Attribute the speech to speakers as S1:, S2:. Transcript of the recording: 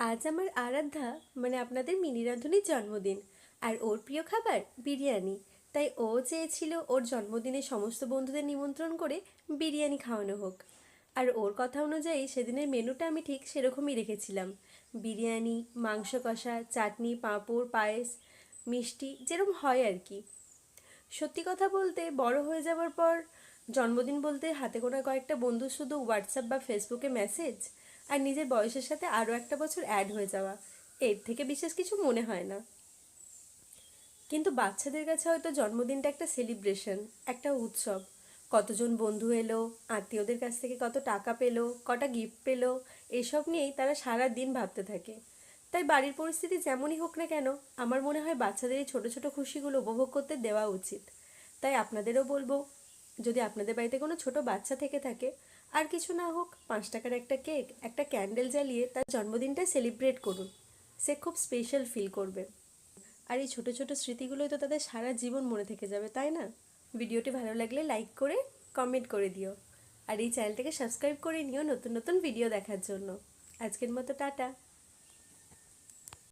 S1: আজ আমার আরাধ্যা মানে আপনাদের মিনি রাঁধুনির জন্মদিন। আর ওর প্রিয় খাবার বিরিয়ানি। তাই ও চেয়েছিল ওর জন্মদিনে সমস্ত বন্ধুদের নিমন্ত্রণ করে বিরিয়ানি খাওয়ানো হোক। আর ওর কথা অনুযায়ী সেদিনের মেনুটা আমি ঠিক সেরকমই রেখেছিলাম। বিরিয়ানি, মাংস কষা, চাটনি, পাঁপড়, পায়েস, মিষ্টি, যেরকম হয় আর কি। সত্যি কথা বলতে বড় হয়ে যাওয়ার পর জন্মদিন বলতে হাতে গোনা কয়েকটা বন্ধু শুধু হোয়াটসঅ্যাপ বা ফেসবুকে মেসেজ, আর নিজের বয়সের সাথে আরও একটা বছর অ্যাড হয়ে যাওয়া, এর থেকে বিশেষ কিছু মনে হয় না। কিন্তু বাচ্চাদের কাছে হয়তো জন্মদিনটা একটা সেলিব্রেশন, একটা উৎসব। কতজন বন্ধু এলো, আত্মীয়দের কাছ থেকে কত টাকা পেলো, কটা গিফট পেলো, এসব নিয়েই তারা সারা দিন ভাবতে থাকে। তাই বাড়ির পরিস্থিতি যেমনই হোক না কেন, আমার মনে হয় বাচ্চাদের এই ছোটো ছোটো খুশিগুলো উপভোগ করতে দেওয়া উচিত। তাই আপনাদেরও বলবো, যদি আপনাদের বাড়িতে কোনো ছোট বাচ্চা থেকে থাকে, আর কিছু না হোক 5 টাকার একটা কেক, একটা ক্যান্ডেল জ্বালিয়ে তার জন্মদিনটা সেলিব্রেট করুন। সে খুব স্পেশাল ফিল করবে। আর এই ছোটো ছোটো স্মৃতিগুলোই তো তাদের সারা জীবন মনে থেকে যাবে, তাই না? ভিডিওটি ভালো লাগলে লাইক করে কমেন্ট করে দিও। আর এই চ্যানেলটাকে সাবস্ক্রাইব করে নিও নতুন নতুন ভিডিও দেখার জন্য। আজকের মতো টাটা।